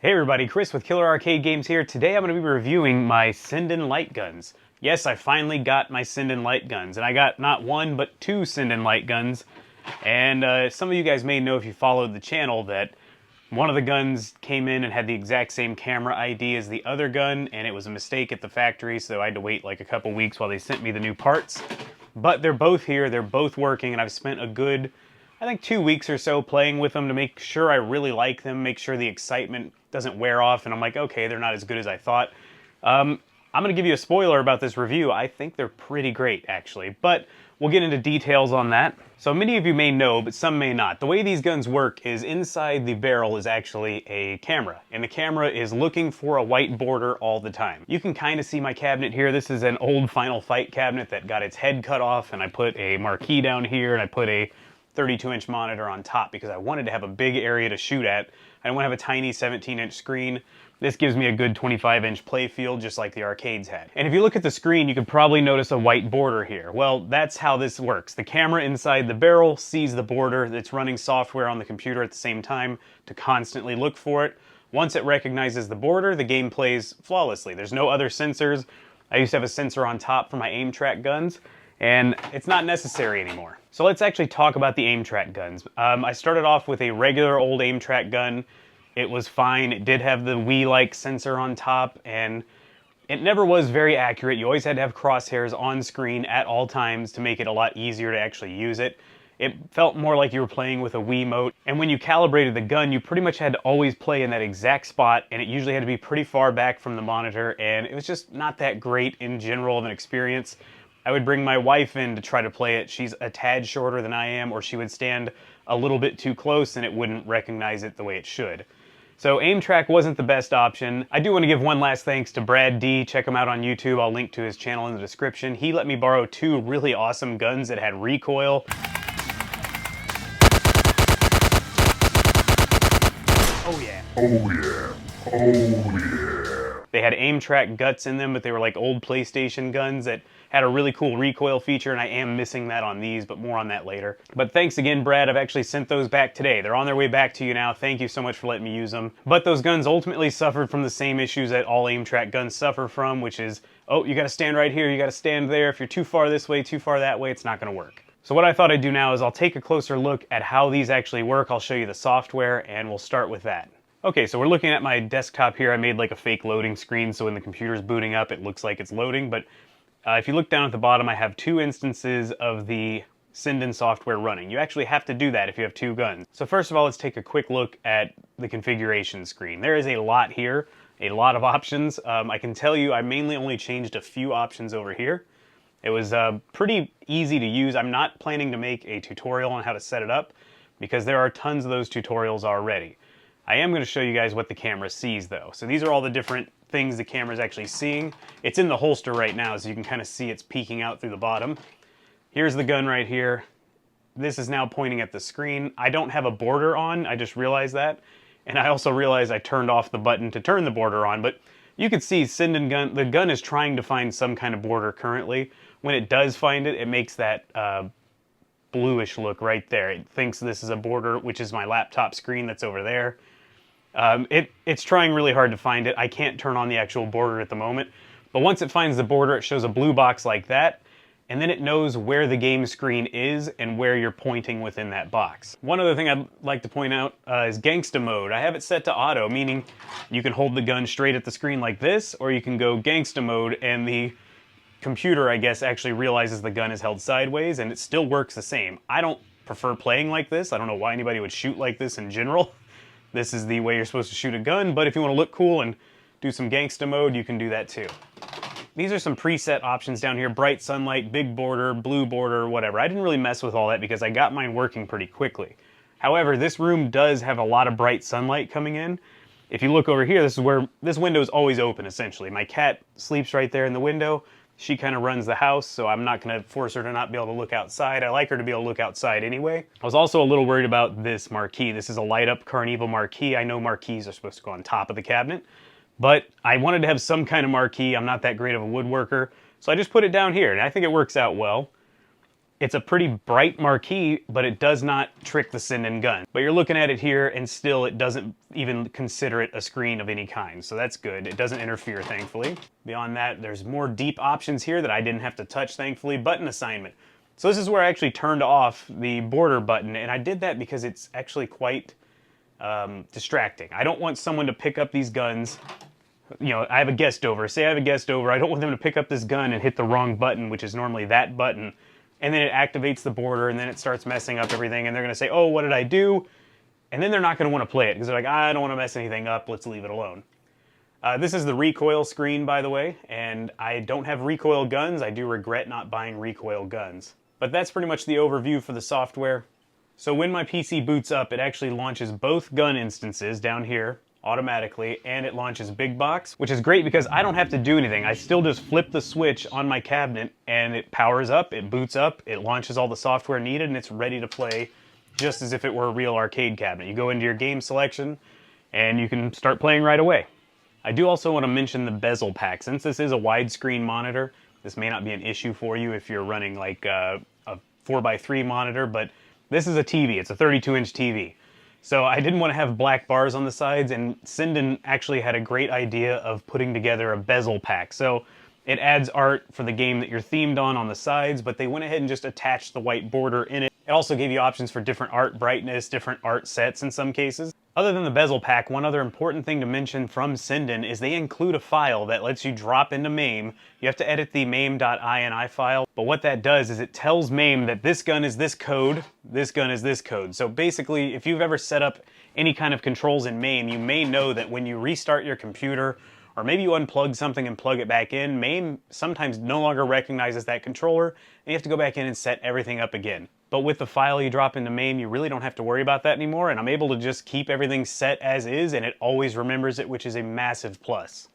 Hey everybody, Chris with Killer Arcade Games here. Today I'm going to be reviewing my Sinden light guns. Yes, I finally got my Sinden light guns, and I got not one but two Sinden light guns. And some of you guys may know if you followed the channel that one of the guns came in and had the exact same camera ID as the other gun, and it was a mistake at the factory, so I had to wait like a couple weeks while they sent me the new parts. But they're both here, they're both working, and I've spent a good, I think 2 weeks or so playing with them to make sure I really like them, make sure the excitement doesn't wear off, and I'm like, okay, they're not as good as I thought. I'm going to give you a spoiler about this review. I think they're pretty great, actually, but we'll get into details on that. So many of you may know, but some may not. The way these guns work is inside the barrel is actually a camera, and the camera is looking for a white border all the time. You can kind of see my cabinet here. This is an old Final Fight cabinet that got its head cut off, and I put a marquee down here, and I put a 32-inch monitor on top because I wanted to have a big area to shoot at. I don't want to have a tiny 17-inch screen. This gives me a good 25-inch play field, just like the arcades had. And if you look at the screen, you can probably notice a white border here. Well, that's how this works. The camera inside the barrel sees the border. It's running software on the computer at the same time to constantly look for it. Once it recognizes the border, the game plays flawlessly. There's no other sensors. I used to have a sensor on top for my aim track guns, and it's not necessary anymore. So let's actually talk about the aim track guns. I started off with a regular old aim track gun. It was fine. It did have the Wii-like sensor on top, and it never was very accurate. You always had to have crosshairs on screen at all times to make it a lot easier to actually use it. It felt more like you were playing with a Wiimote, and when you calibrated the gun, you pretty much had to always play in that exact spot, and it usually had to be pretty far back from the monitor, and it was just not that great in general of an experience. I would bring my wife in to try to play it. She's a tad shorter than I am, or she would stand a little bit too close and it wouldn't recognize it the way it should. So aim track wasn't the best option. I do want to give one last thanks to Brad D. Check him out on YouTube. I'll link to his channel in the description. He let me borrow two really awesome guns that had recoil. Oh yeah. Oh yeah. Oh yeah. They had aim track guts in them, but they were like old PlayStation guns that had a really cool recoil feature, and I am missing that on these, but more on that later. But thanks again, Brad. I've actually sent those back today. They're on their way back to you now. Thank you so much for letting me use them. But those guns ultimately suffered from the same issues that all aim track guns suffer from, which is, oh, you gotta stand right here, you gotta stand there. If you're too far this way, too far that way, it's not gonna work. So what I thought I'd do now is I'll take a closer look at how these actually work. I'll show you the software, and we'll start with that. Okay, so we're looking at my desktop here. I made like a fake loading screen, so when the computer's booting up, it looks like it's loading, but if you look down at the bottom, I have two instances of the Sinden software running. You actually have to do that if you have two guns. So first of all, let's take a quick look at the configuration screen. There is a lot here, a lot of options. I can tell you I mainly only changed a few options over here. It was pretty easy to use. I'm not planning to make a tutorial on how to set it up because there are tons of those tutorials already. I am going to show you guys what the camera sees though. So these are all the different things the camera's actually seeing. It's in the holster right now, so you can kind of see it's peeking out through the bottom. Here's the gun right here. This is now pointing at the screen. I don't have a border on, I just realized that. And I also realized I turned off the button to turn the border on, but you can see Sinden gun, the gun is trying to find some kind of border currently. When it does find it, it makes that bluish look right there. It thinks this is a border, which is my laptop screen that's over there. It's trying really hard to find it. I can't turn on the actual border at the moment, but once it finds the border, it shows a blue box like that, and then it knows where the game screen is and where you're pointing within that box. One other thing I'd like to point out is gangsta mode. I have it set to auto, meaning you can hold the gun straight at the screen like this, or you can go gangsta mode, and the computer, I guess, actually realizes the gun is held sideways, and it still works the same. I don't prefer playing like this. I don't know why anybody would shoot like this in general. This is the way you're supposed to shoot a gun, but if you want to look cool and do some gangsta mode, you can do that too. These are some preset options down here: bright sunlight, big border, blue border, whatever. I didn't really mess with all that because I got mine working pretty quickly. However, this room does have a lot of bright sunlight coming in. If you look over here, this is where this window is always open, essentially. My cat sleeps right there in the window. She kind of runs the house, so I'm not going to force her to not be able to look outside. I like her to be able to look outside anyway. I was also a little worried about this marquee. This is a light-up CarnEvil marquee. I know marquees are supposed to go on top of the cabinet, but I wanted to have some kind of marquee. I'm not that great of a woodworker, so I just put it down here, and I think it works out well. It's a pretty bright marquee, but it does not trick the Sinden gun. But you're looking at it here, and still it doesn't even consider it a screen of any kind, so that's good. It doesn't interfere, thankfully. Beyond that, there's more deep options here that I didn't have to touch, thankfully. Button assignment. So this is where I actually turned off the border button, and I did that because it's actually quite distracting. I don't want someone to pick up these guns. You know, I have a guest over. Say I have a guest over. I don't want them to pick up this gun and hit the wrong button, which is normally that button. And then it activates the border, and then it starts messing up everything, and they're going to say, oh, what did I do? And then they're not going to want to play it, because they're like, I don't want to mess anything up, let's leave it alone. This is the recoil screen, by the way, and I don't have recoil guns. I do regret not buying recoil guns. But that's pretty much the overview for the software. So when my PC boots up, it actually launches both gun instances down here automatically, and it launches Big Box, which is great because I don't have to do anything. I still just flip the switch on my cabinet and it powers up, it boots up, it launches all the software needed, and it's ready to play just as if it were a real arcade cabinet. You go into your game selection and you can start playing right away. I do also want to mention the bezel pack. Since this is a widescreen monitor, this may not be an issue for you if you're running like a 4x3 monitor, but this is a TV, it's a 32-inch TV. So I didn't want to have black bars on the sides, and Sinden actually had a great idea of putting together a bezel pack. So it adds art for the game that you're themed on the sides, but they went ahead and just attached the white border in it. It also gave you options for different art brightness, different art sets in some cases. Other than the bezel pack, one other important thing to mention from Sinden is they include a file that lets you drop into MAME. You have to edit the MAME.ini file, but what that does is it tells MAME that this gun is this code, this gun is this code. So basically, if you've ever set up any kind of controls in MAME, you may know that when you restart your computer, or maybe you unplug something and plug it back in, MAME sometimes no longer recognizes that controller, and you have to go back in and set everything up again. But with the file you drop into MAME, you really don't have to worry about that anymore, and I'm able to just keep everything set as is, and it always remembers it, which is a massive plus.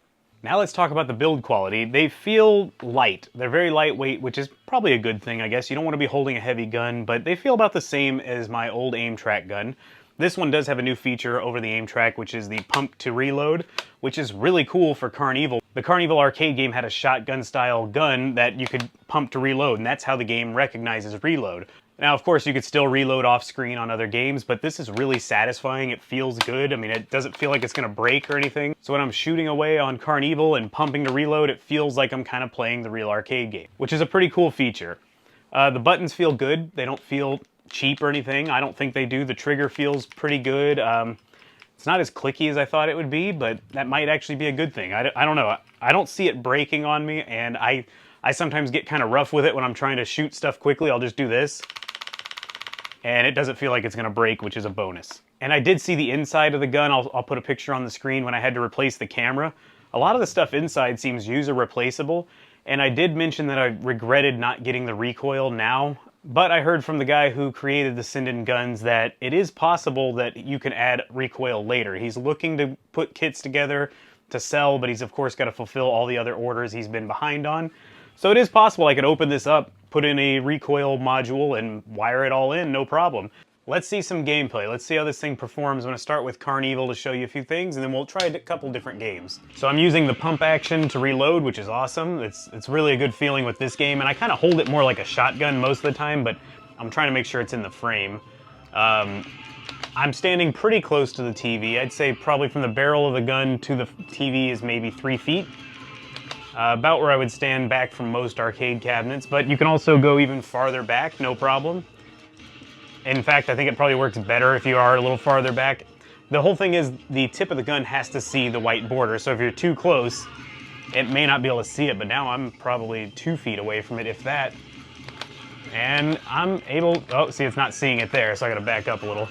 Now let's talk about the build quality. They feel light. They're very lightweight, which is probably a good thing, I guess. You don't want to be holding a heavy gun, but they feel about the same as my old aim track gun. This one does have a new feature over the aim track, which is the pump to reload, which is really cool for CarnEvil. The CarnEvil arcade game had a shotgun-style gun that you could pump to reload, and that's how the game recognizes reload. Now, of course, you could still reload off-screen on other games, but this is really satisfying. It feels good. I mean, it doesn't feel like it's going to break or anything. So when I'm shooting away on CarnEvil and pumping to reload, it feels like I'm kind of playing the real arcade game, which is a pretty cool feature. The buttons feel good. They don't feel cheap or anything. I don't think they do. The trigger feels pretty good. It's not as clicky as I thought it would be, but that might actually be a good thing. I don't know. I don't see it breaking on me, and I sometimes get kind of rough with it when I'm trying to shoot stuff quickly. I'll just do this, and it doesn't feel like it's going to break, which is a bonus. And I did see the inside of the gun. I'll put a picture on the screen when I had to replace the camera. A lot of the stuff inside seems user replaceable, and I did mention that I regretted not getting the recoil now, but I heard from the guy who created the Sinden guns that it is possible that you can add recoil later. He's looking to put kits together to sell, but he's of course got to fulfill all the other orders he's been behind on. So it is possible I could open this up, put in a recoil module, and wire it all in, no problem. Let's see some gameplay. Let's see how this thing performs. I'm going to start with CarnEvil to show you a few things, and then we'll try a couple different games. So I'm using the pump action to reload, which is awesome. It's really a good feeling with this game, and I kind of hold it more like a shotgun most of the time, but I'm trying to make sure it's in the frame. I'm standing pretty close to the TV. I'd say probably from the barrel of the gun to the TV is maybe 3 feet. About where I would stand back from most arcade cabinets, but you can also go even farther back, no problem. In fact, I think it probably works better if you are a little farther back. The whole thing is the tip of the gun has to see the white border, so if you're too close, it may not be able to see it, but now I'm probably 2 feet away from it, if that. And I'm able, oh, see, it's not seeing it there, so I gotta back up a little.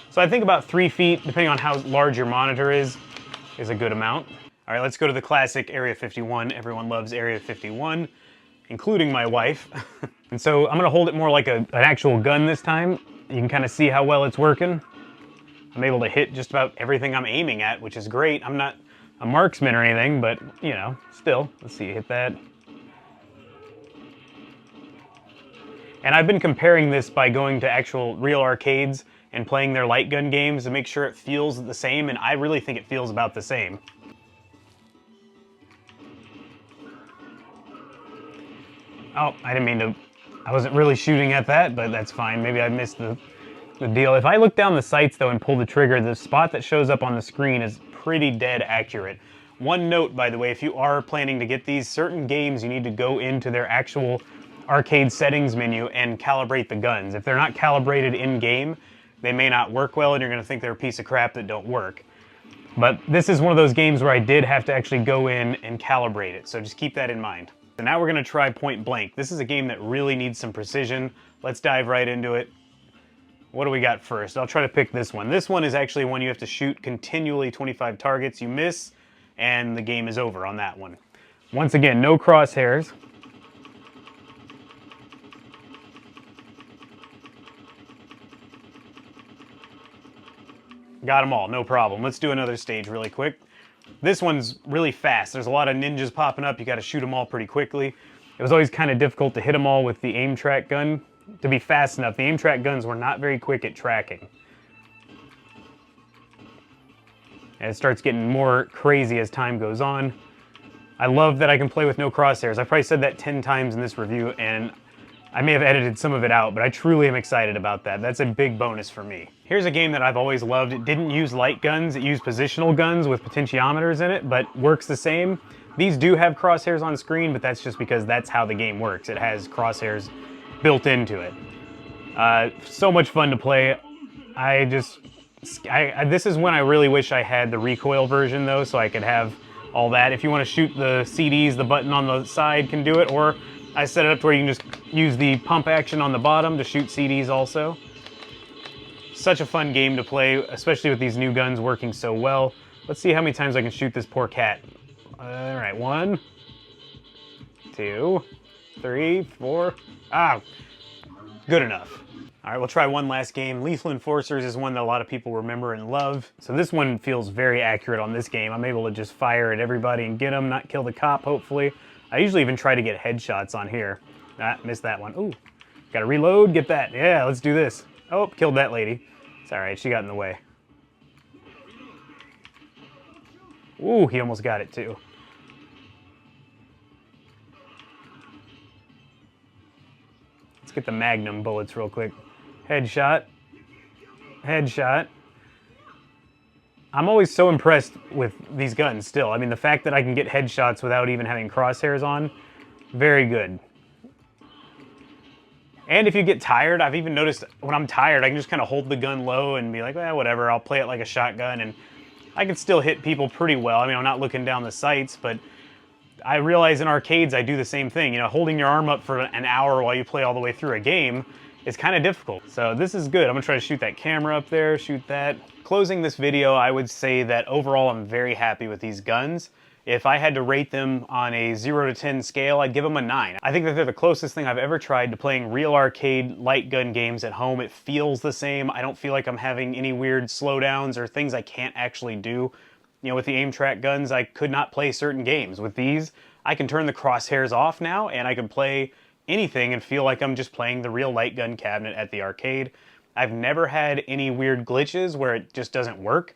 So I think about 3 feet, depending on how large your monitor is a good amount. All right, let's go to the classic Area 51. Everyone loves Area 51, including my wife. And so I'm gonna hold it more like an actual gun this time. You can kind of see how well it's working. I'm able to hit just about everything I'm aiming at, which is great. I'm not a marksman or anything, but you know, still, let's see, hit that. And I've been comparing this by going to actual real arcades and playing their light gun games to make sure it feels the same, and I really think it feels about the same. Oh, I didn't mean to I wasn't really shooting at that, but that's fine. Maybe I missed the deal. If I look down the sights though and pull the trigger, the spot that shows up on the screen is pretty dead accurate. One note, by the way, if you are planning to get these, certain games you need to go into their actual arcade settings menu and calibrate the guns. If they're not calibrated in-game, they may not work well and you're gonna think they're a piece of crap that don't work. But this is one of those games where I did have to actually go in and calibrate it, so just keep that in mind. So now we're gonna try Point Blank. This is a game that really needs some precision. Let's dive right into it. What do we got first? I'll try to pick this one. This one is actually one you have to shoot continually 25 targets. You miss, and the game is over on that one. Once again, no crosshairs. Got them all, no problem. Let's do another stage really quick. This one's really fast. There's a lot of ninjas popping up. You got to shoot them all pretty quickly. It was always kind of difficult to hit them all with the aim track gun to be fast enough. The aim track guns were not very quick at tracking. And it starts getting more crazy as time goes on. I love that I can play with no crosshairs. I probably said that 10 times in this review, and I may have edited some of it out, but I truly am excited about that. That's a big bonus for me. Here's a game that I've always loved. It didn't use light guns, it used positional guns with potentiometers in it, but works the same. These do have crosshairs on screen, but that's just because that's how the game works. It has crosshairs built into it. So much fun to play. This is when I really wish I had the recoil version though, so I could have all that. If you want to shoot the CDs, the button on the side can do it, or I set it up to where you can just use the pump action on the bottom to shoot CDs also. Such a fun game to play, especially with these new guns working so well. Let's see how many times I can shoot this poor cat. All right, 1, 2, 3, 4. Ah, good enough. All right, we'll try one last game. Lethal Enforcers is one that a lot of people remember and love. So this one feels very accurate on this game. I'm able to just fire at everybody and get them, not kill the cop, hopefully. I usually even try to get headshots on here. Ah, missed that one. Ooh, gotta reload, get that. Yeah, let's do this. Oh, killed that lady. It's all right, she got in the way. Ooh, he almost got it too. Let's get the Magnum bullets real quick. Headshot. Headshot. I'm always so impressed with these guns still. I mean, the fact that I can get headshots without even having crosshairs on, very good. And if you get tired, I've even noticed when I'm tired, I can just kind of hold the gun low and be like, well, whatever, I'll play it like a shotgun, and I can still hit people pretty well. I mean, I'm not looking down the sights, but I realize in arcades I do the same thing. You know, holding your arm up for an hour while you play all the way through a game is kind of difficult. So this is good. I'm gonna try to shoot that camera up there, shoot that. Closing this video, I would say that overall I'm very happy with these guns. If I had to rate them on a 0 to 10 scale, I'd give them a 9. I think that they're the closest thing I've ever tried to playing real arcade light gun games at home. It feels the same. I don't feel like I'm having any weird slowdowns or things I can't actually do. You know, with the aim track guns, I could not play certain games. With these, I can turn the crosshairs off now and I can play anything and feel like I'm just playing the real light gun cabinet at the arcade. I've never had any weird glitches where it just doesn't work.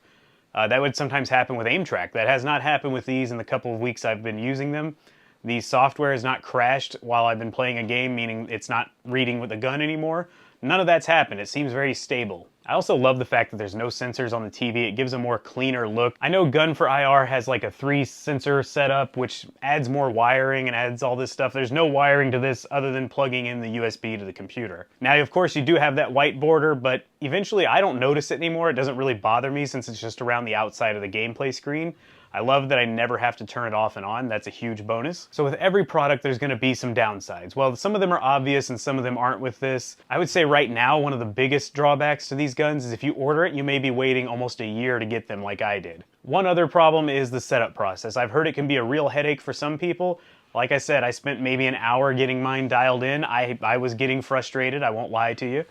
That would sometimes happen with aim track. That has not happened with these in the couple of weeks I've been using them. The software has not crashed while I've been playing a game, meaning it's not reading with the gun anymore. None of that's happened. It seems very stable. I also love the fact that there's no sensors on the TV. It gives a more cleaner look. I know Gun for IR has like a 3 sensor setup, which adds more wiring and adds all this stuff. There's no wiring to this other than plugging in the USB to the computer. Now, of course, you do have that white border, but eventually I don't notice it anymore. It doesn't really bother me since it's just around the outside of the gameplay screen. I love that I never have to turn it off and on. That's a huge bonus. So with every product, there's gonna be some downsides. Well, some of them are obvious and some of them aren't with this. I would say right now, one of the biggest drawbacks to these guns is if you order it, you may be waiting almost a year to get them like I did. One other problem is the setup process. I've heard it can be a real headache for some people. Like I said, I spent maybe an hour getting mine dialed in. I was getting frustrated, I won't lie to you.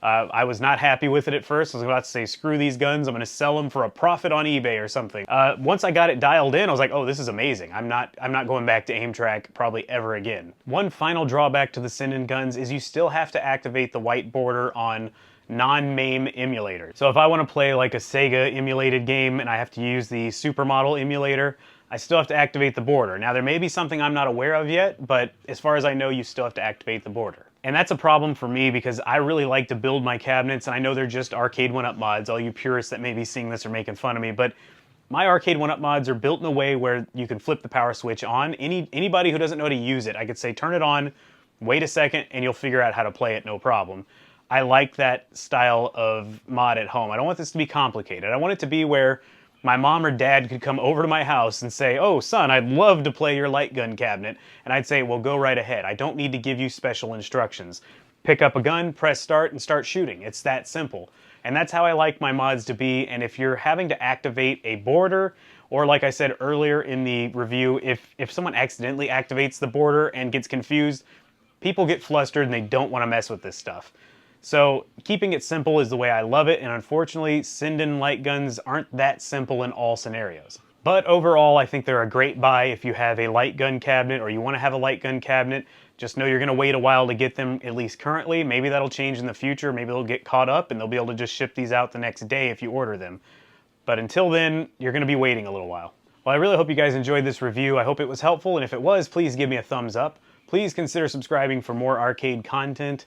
I was not happy with it at first. I was about to say, screw these guns, I'm gonna sell them for a profit on eBay or something. Once I got it dialed in, I was like, oh, this is amazing. I'm not going back to aim track probably ever again. One final drawback to the Sinden guns is you still have to activate the white border on non-MAME emulator. So if I want to play like a Sega emulated game and I have to use the Supermodel emulator, I still have to activate the border. Now there may be something I'm not aware of yet, but as far as I know, you still have to activate the border. And that's a problem for me because I really like to build my cabinets, and I know they're just Arcade 1-Up mods. All you purists that may be seeing this are making fun of me, but my Arcade 1-Up mods are built in a way where you can flip the power switch on. Anybody who doesn't know how to use it, I could say turn it on, wait a second, and you'll figure out how to play it, no problem. I like that style of mod at home. I don't want this to be complicated. I want it to be where my mom or dad could come over to my house and say, "Oh, son, I'd love to play your light gun cabinet." And I'd say, "Well, go right ahead. I don't need to give you special instructions. Pick up a gun, press start, and start shooting." It's that simple. And that's how I like my mods to be. And if you're having to activate a border, or like I said earlier in the review, if someone accidentally activates the border and gets confused, people get flustered and they don't want to mess with this stuff. So keeping it simple is the way I love it, and unfortunately, Sinden light guns aren't that simple in all scenarios. But overall, I think they're a great buy if you have a light gun cabinet or you want to have a light gun cabinet. Just know you're going to wait a while to get them, at least currently. Maybe that'll change in the future. Maybe they'll get caught up and they'll be able to just ship these out the next day if you order them. But until then, you're going to be waiting a little while. Well, I really hope you guys enjoyed this review. I hope it was helpful, and if it was, please give me a thumbs up. Please consider subscribing for more arcade content.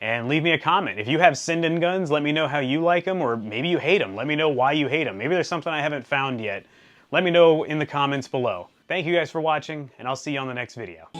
And leave me a comment. If you have Sinden guns, let me know how you like them, or maybe you hate them. Let me know why you hate them. Maybe there's something I haven't found yet. Let me know in the comments below. Thank you guys for watching, and I'll see you on the next video.